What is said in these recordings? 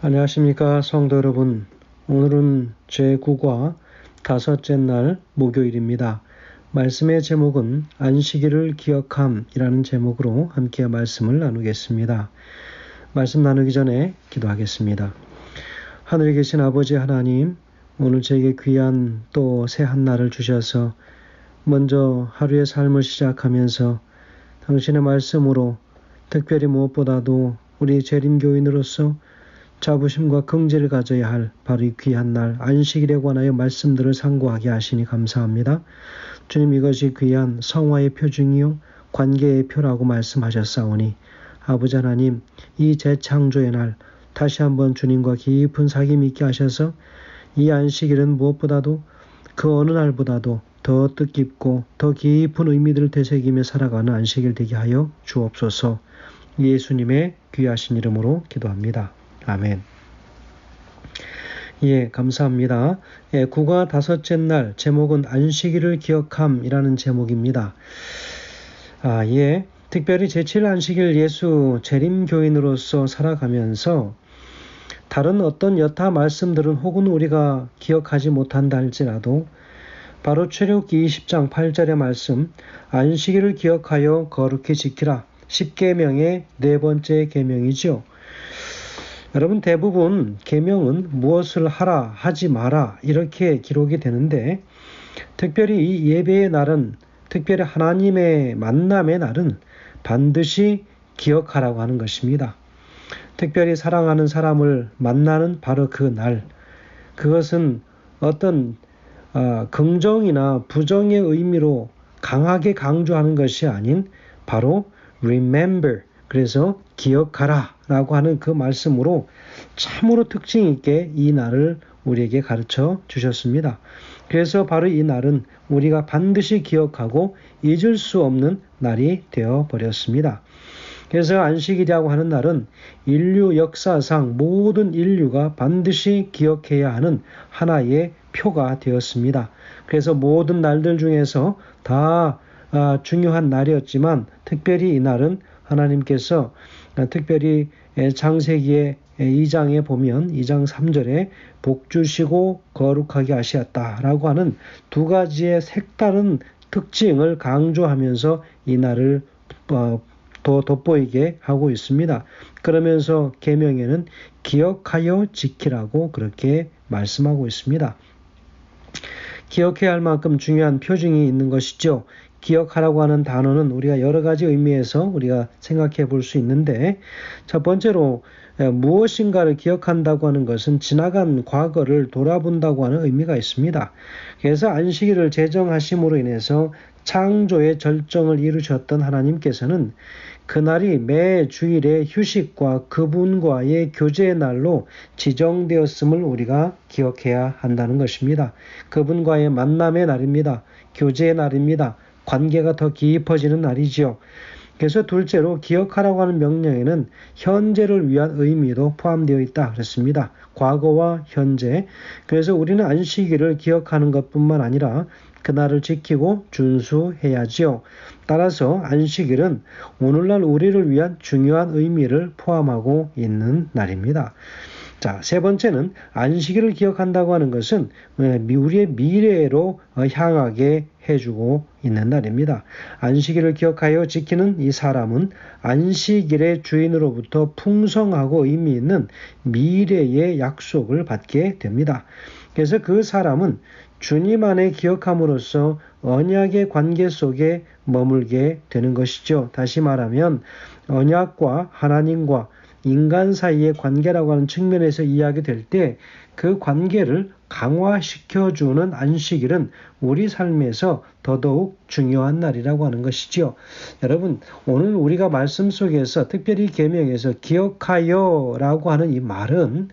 안녕하십니까 성도 여러분. 오늘은 제9과 다섯째 날 목요일입니다. 말씀의 제목은 안식일을 기억함이라는 제목으로 함께 말씀을 나누겠습니다. 말씀 나누기 전에 기도하겠습니다. 하늘에 계신 아버지 하나님, 오늘 저에게 귀한 또 새 한 날을 주셔서 먼저 하루의 삶을 시작하면서 당신의 말씀으로 특별히 무엇보다도 우리 재림교인으로서 자부심과 긍지를 가져야 할 바로 이 귀한 날 안식일에 관하여 말씀들을 상고하게 하시니 감사합니다. 주님, 이것이 귀한 성화의 표징이요 관계의 표라고 말씀하셨사오니 아버지 하나님, 이 재창조의 날 다시 한번 주님과 깊은 사귐이 있게 하셔서 이 안식일은 무엇보다도 그 어느 날보다도 더 뜻깊고 더 깊은 의미들을 되새기며 살아가는 안식일 되게 하여 주옵소서. 예수님의 귀하신 이름으로 기도합니다. 아멘. 감사합니다. 9과 다섯째 날 제목은 안식일을 기억함이라는 제목입니다. 특별히 제7 안식일 예수 재림교인으로서 살아가면서 다른 어떤 여타 말씀들은 혹은 우리가 기억하지 못한다 할지라도 바로 출애굽기 20장 8절의 말씀, 안식일을 기억하여 거룩히 지키라. 10계명의 네 번째 계명이죠. 여러분, 대부분 계명은 무엇을 하라, 하지 마라 이렇게 기록이 되는데, 특별히 이 예배의 날은, 특별히 하나님의 만남의 날은 반드시 기억하라고 하는 것입니다. 특별히 사랑하는 사람을 만나는 바로 그 날, 그것은 어떤 긍정이나 부정의 의미로 강하게 강조하는 것이 아닌 바로 remember, 그래서 기억하라 라고 하는 그 말씀으로 참으로 특징 있게 이 날을 우리에게 가르쳐 주셨습니다. 그래서 바로 이 날은 우리가 반드시 기억하고 잊을 수 없는 날이 되어 버렸습니다. 그래서 안식일이라고 하는 날은 인류 역사상 모든 인류가 반드시 기억해야 하는 하나의 표가 되었습니다. 그래서 모든 날들 중에서 다 중요한 날이었지만 특별히 이 날은 하나님께서 특별히 창세기의 2장에 보면 2장 3절에 복 주시고 거룩하게 하시었다라고 하는 두 가지의 색다른 특징을 강조하면서 이 날을 더 돋보이게 하고 있습니다. 그러면서 계명에는 기억하여 지키라고 그렇게 말씀하고 있습니다. 기억해야 할 만큼 중요한 표징이 있는 것이죠. 기억하라고 하는 단어는 우리가 여러 가지 의미에서 우리가 생각해 볼 수 있는데, 첫 번째로 무엇인가를 기억한다고 하는 것은 지나간 과거를 돌아본다고 하는 의미가 있습니다. 그래서 안식일을 제정하심으로 인해서 창조의 절정을 이루셨던 하나님께서는 그날이 매 주일의 휴식과 그분과의 교제의 날로 지정되었음을 우리가 기억해야 한다는 것입니다. 그분과의 만남의 날입니다. 교제의 날입니다. 관계가 더 깊어지는 날이지요. 그래서 둘째로 기억하라고 하는 명령에는 현재를 위한 의미도 포함되어 있다 그랬습니다. 과거와 현재. 그래서 우리는 안식일을 기억하는 것뿐만 아니라 그날을 지키고 준수해야지요. 따라서 안식일은 오늘날 우리를 위한 중요한 의미를 포함하고 있는 날입니다. 자, 세 번째는 안식일을 기억한다고 하는 것은 우리의 미래로 향하게 해주고 있는 날입니다. 안식일을 기억하여 지키는 이 사람은 안식일의 주인으로부터 풍성하고 의미 있는 미래의 약속을 받게 됩니다. 그래서 그 사람은 주님 안에 기억함으로써 언약의 관계 속에 머물게 되는 것이죠. 다시 말하면 언약과 하나님과 인간 사이의 관계라고 하는 측면에서 이야기될 때 그 관계를 강화시켜주는 안식일은 우리 삶에서 더더욱 중요한 날이라고 하는 것이지요. 여러분, 오늘 우리가 말씀 속에서 특별히 계명에서 기억하여 라고 하는 이 말은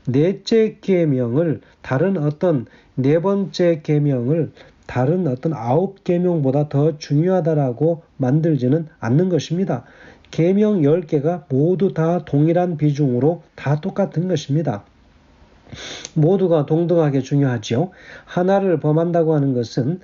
넷째 계명을 다른 어떤 네 번째 계명을 다른 어떤 9계명보다 더 중요하다라고 만들지는 않는 것입니다. 계명 10개가 모두 다 동일한 비중으로 다 똑같은 것입니다. 모두가 동등하게 중요하죠. 하나를 범한다고 하는 것은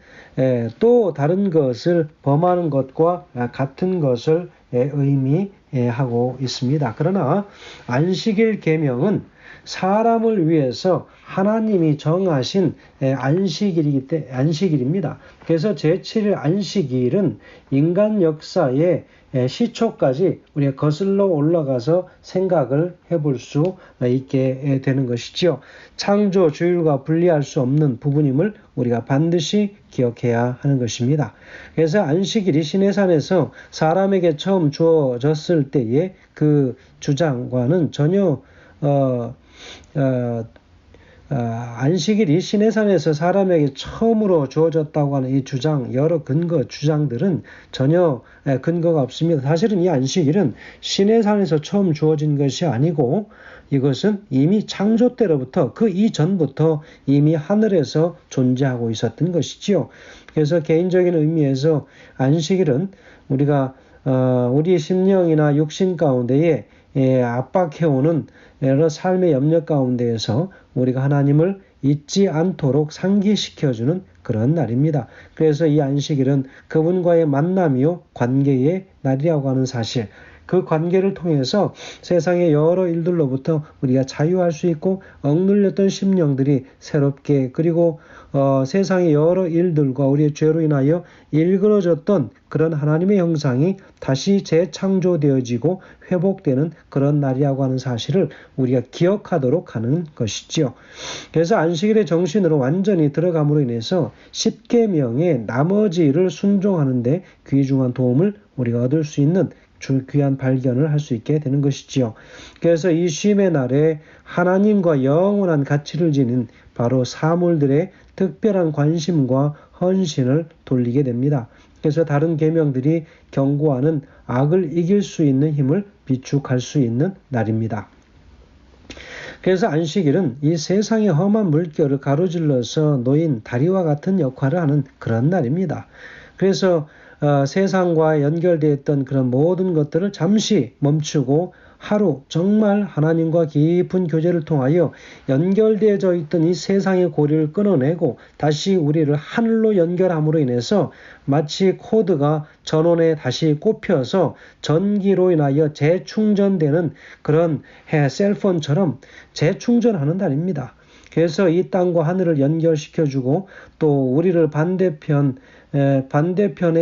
또 다른 것을 범하는 것과 같은 것을 의미하고 있습니다. 그러나 안식일 계명은 사람을 위해서 하나님이 정하신 안식일입니다. 그래서 제7일 안식일은 인간 역사의 시초까지 우리가 거슬러 올라가서 생각을 해볼 수 있게 되는 것이지요. 창조 주일과 분리할 수 없는 부분임을 우리가 반드시 기억해야 하는 것입니다. 그래서 안식일이 시내산에서 사람에게 처음 주어졌을 때의 그 주장과는 전혀 안식일이 시내산에서 사람에게 처음으로 주어졌다고 하는 이 주장, 여러 주장들은 전혀 근거가 없습니다. 사실은 이 안식일은 시내산에서 처음 주어진 것이 아니고 이것은 이미 창조 때로부터 그 이전부터 이미 하늘에서 존재하고 있었던 것이지요. 그래서 개인적인 의미에서 안식일은 우리가 우리 심령이나 육신 가운데에 압박해오는 여러 삶의 염려 가운데에서 우리가 하나님을 잊지 않도록 상기시켜주는 그런 날입니다. 그래서 이 안식일은 그분과의 만남이요 관계의 날이라고 하는 사실, 그 관계를 통해서 세상의 여러 일들로부터 우리가 자유할 수 있고 억눌렸던 심령들이 새롭게 그리고 세상의 여러 일들과 우리의 죄로 인하여 일그러졌던 그런 하나님의 형상이 다시 재창조되어지고 회복되는 그런 날이라고 하는 사실을 우리가 기억하도록 하는 것이지요. 그래서 안식일의 정신으로 완전히 들어감으로 인해서 십계명의 나머지를 순종하는 데 귀중한 도움을 우리가 얻을 수 있는 귀한 발견을 할 수 있게 되는 것이지요. 그래서 이 쉼의 날에 하나님과 영원한 가치를 지닌 바로 사물들의 특별한 관심과 헌신을 돌리게 됩니다. 그래서 다른 계명들이 경고하는 악을 이길 수 있는 힘을 비축할 수 있는 날입니다. 그래서 안식일은 이 세상의 험한 물결을 가로질러서 놓인 다리와 같은 역할을 하는 그런 날입니다. 그래서 세상과 연결되어 있던 그런 모든 것들을 잠시 멈추고 하루 정말 하나님과 깊은 교제를 통하여 연결되어져 있던 이 세상의 고리를 끊어내고 다시 우리를 하늘로 연결함으로 인해서 마치 코드가 전원에 다시 꼽혀서 전기로 인하여 재충전되는 그런 셀폰처럼 재충전하는 날입니다. 그래서 이 땅과 하늘을 연결시켜주고 또 우리를 반대편에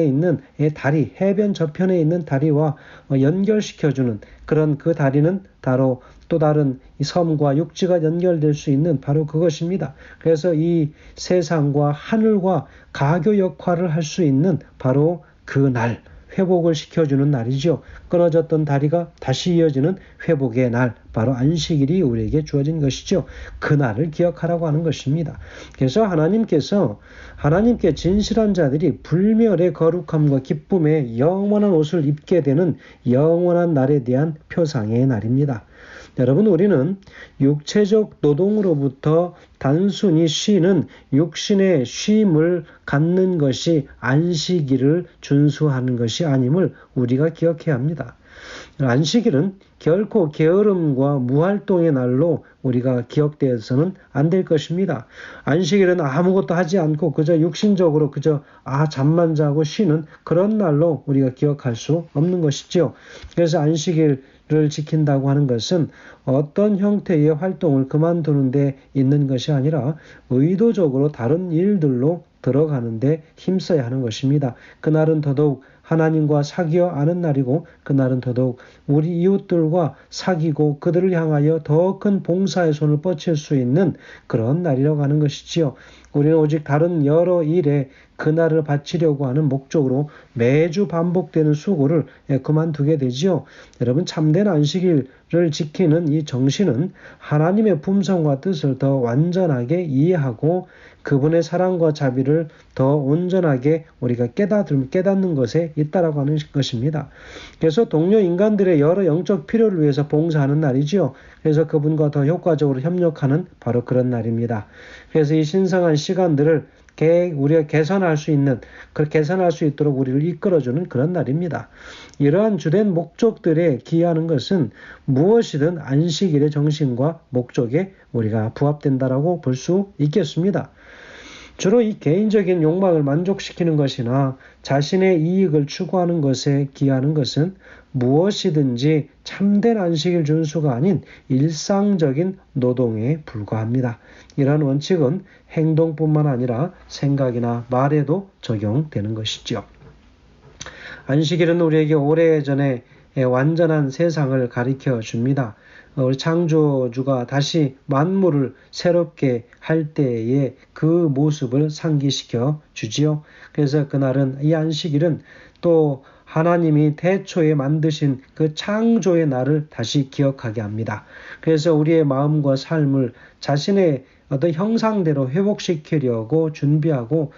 있는 다리, 해변 저편에 있는 다리와 연결시켜주는 그런 그 다리는 바로 또 다른 이 섬과 육지가 연결될 수 있는 바로 그것입니다. 그래서 이 세상과 하늘과 가교 역할을 할 수 있는 바로 그 날, 회복을 시켜주는 날이죠. 끊어졌던 다리가 다시 이어지는 회복의 날, 바로 안식일이 우리에게 주어진 것이죠. 그 날을 기억하라고 하는 것입니다. 그래서 하나님께 진실한 자들이 불멸의 거룩함과 기쁨의 영원한 옷을 입게 되는 영원한 날에 대한 표상의 날입니다. 여러분, 우리는 육체적 노동으로부터 단순히 쉬는 육신의 쉼을 갖는 것이 안식일을 준수하는 것이 아님을 우리가 기억해야 합니다. 안식일은 결코 게으름과 무활동의 날로 우리가 기억되어서는 안 될 것입니다. 안식일은 아무것도 하지 않고 그저 육신적으로 잠만 자고 쉬는 그런 날로 우리가 기억할 수 없는 것이죠. 그래서 안식일을 지킨다고 하는 것은 어떤 형태의 활동을 그만두는 데 있는 것이 아니라 의도적으로 다른 일들로 들어가는데 힘써야 하는 것입니다. 그날은 더더욱 하나님과 사귀어 아는 날이고 그날은 더더욱 우리 이웃들과 사귀고 그들을 향하여 더 큰 봉사의 손을 뻗칠 수 있는 그런 날이라고 하는 것이지요. 우리는 오직 다른 여러 일에 그날을 바치려고 하는 목적으로 매주 반복되는 수고를 그만두게 되지요. 여러분, 참된 안식일을 지키는 이 정신은 하나님의 품성과 뜻을 더 완전하게 이해하고 그분의 사랑과 자비를 더 온전하게 우리가 깨닫는 것에 있다라고 하는 것입니다. 그래서 동료 인간들의 여러 영적 필요를 위해서 봉사하는 날이지요. 그래서 그분과 더 효과적으로 협력하는 바로 그런 날입니다. 그래서 이 신성한 시간들을 우리가 개선할 수 있도록 우리를 이끌어주는 그런 날입니다. 이러한 주된 목적들에 기여하는 것은 무엇이든 안식일의 정신과 목적에 우리가 부합된다라고 볼 수 있겠습니다. 주로 이 개인적인 욕망을 만족시키는 것이나 자신의 이익을 추구하는 것에 기여하는 것은 무엇이든지 참된 안식일 준수가 아닌 일상적인 노동에 불과합니다. 이러한 원칙은 행동뿐만 아니라 생각이나 말에도 적용되는 것이죠. 안식일은 우리에게 오래전에 완전한 세상을 가리켜 줍니다. 우리 창조주가 다시 만물을 새롭게 할 때의 그 모습을 상기시켜 주지요. 그래서 그날은 이 안식일은 또 하나님이 태초에 만드신 그 창조의 날을 다시 기억하게 합니다. 그래서 우리의 마음과 삶을 자신의 어떤 형상대로 회복시키려고 준비하고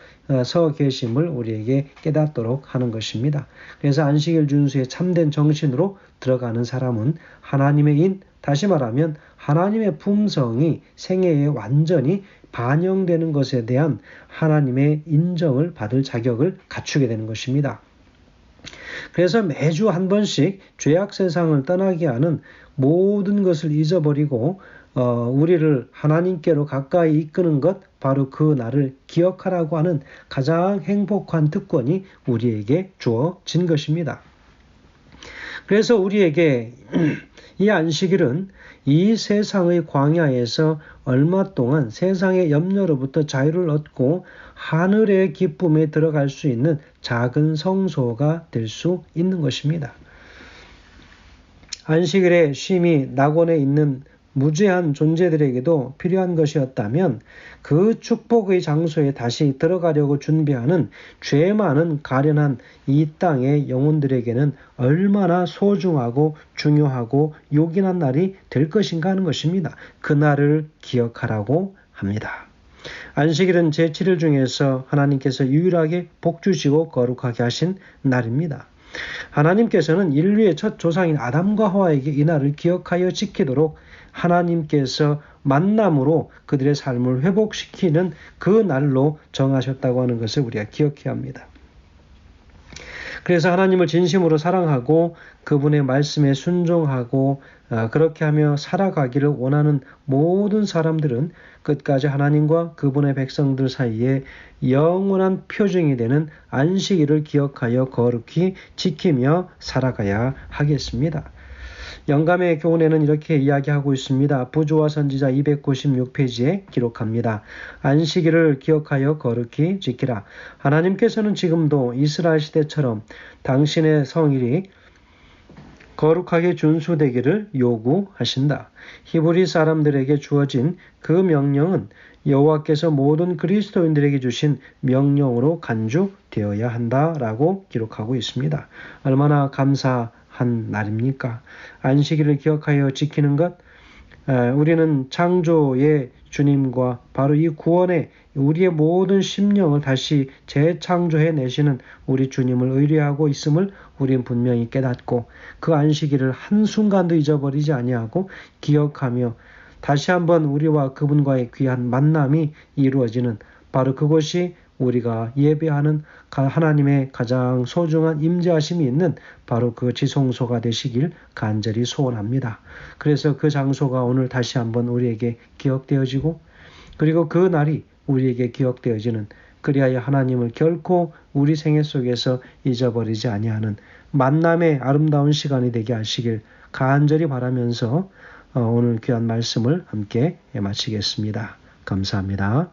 서 계심을 우리에게 깨닫도록 하는 것입니다. 그래서 안식일 준수의 참된 정신으로 들어가는 사람은 하나님의 인, 다시 말하면 하나님의 품성이 생애에 완전히 반영되는 것에 대한 하나님의 인정을 받을 자격을 갖추게 되는 것입니다. 그래서 매주 한 번씩 죄악 세상을 떠나게 하는 모든 것을 잊어버리고 우리를 하나님께로 가까이 이끄는 것, 바로 그 날을 기억하라고 하는 가장 행복한 특권이 우리에게 주어진 것입니다. 그래서 우리에게 이 안식일은 이 세상의 광야에서 얼마 동안 세상의 염려로부터 자유를 얻고 하늘의 기쁨에 들어갈 수 있는 작은 성소가 될 수 있는 것입니다. 안식일의 쉼이 낙원에 있는 무죄한 존재들에게도 필요한 것이었다면 그 축복의 장소에 다시 들어가려고 준비하는 죄 많은 가련한 이 땅의 영혼들에게는 얼마나 소중하고 중요하고 요긴한 날이 될 것인가 하는 것입니다. 그 날을 기억하라고 합니다. 안식일은 제7일 중에서 하나님께서 유일하게 복 주시고 거룩하게 하신 날입니다. 하나님께서는 인류의 첫 조상인 아담과 하와에게 이 날을 기억하여 지키도록 하나님께서 만남으로 그들의 삶을 회복시키는 그 날로 정하셨다고 하는 것을 우리가 기억해야 합니다. 그래서 하나님을 진심으로 사랑하고 그분의 말씀에 순종하고 그렇게 하며 살아가기를 원하는 모든 사람들은 끝까지 하나님과 그분의 백성들 사이에 영원한 표징이 되는 안식일을 기억하여 거룩히 지키며 살아가야 하겠습니다. 영감의 교훈에는 이렇게 이야기하고 있습니다. 부조와 선지자 296페이지에 기록합니다. 안식일을 기억하여 거룩히 지키라. 하나님께서는 지금도 이스라엘 시대처럼 당신의 성일이 거룩하게 준수되기를 요구하신다. 히브리 사람들에게 주어진 그 명령은 여호와께서 모든 그리스도인들에게 주신 명령으로 간주되어야 한다라고 기록하고 있습니다. 얼마나 감사한 날입니까? 안식일을 기억하여 지키는 것, 우리는 창조의 주님과 바로 이 구원에 우리의 모든 심령을 다시 재창조해 내시는 우리 주님을 의뢰하고 있음을 우리는 분명히 깨닫고 그 안식일을 한순간도 잊어버리지 아니하고 기억하며 다시 한번 우리와 그분과의 귀한 만남이 이루어지는 바로 그것이 우리가 예배하는 하나님의 가장 소중한 임재하심이 있는 바로 그 지성소가 되시길 간절히 소원합니다. 그래서 그 장소가 오늘 다시 한번 우리에게 기억되어지고 그리고 그 날이 우리에게 기억되어지는 그리하여 하나님을 결코 우리 생애 속에서 잊어버리지 아니하는 만남의 아름다운 시간이 되게 하시길 간절히 바라면서 오늘 귀한 말씀을 함께 마치겠습니다. 감사합니다.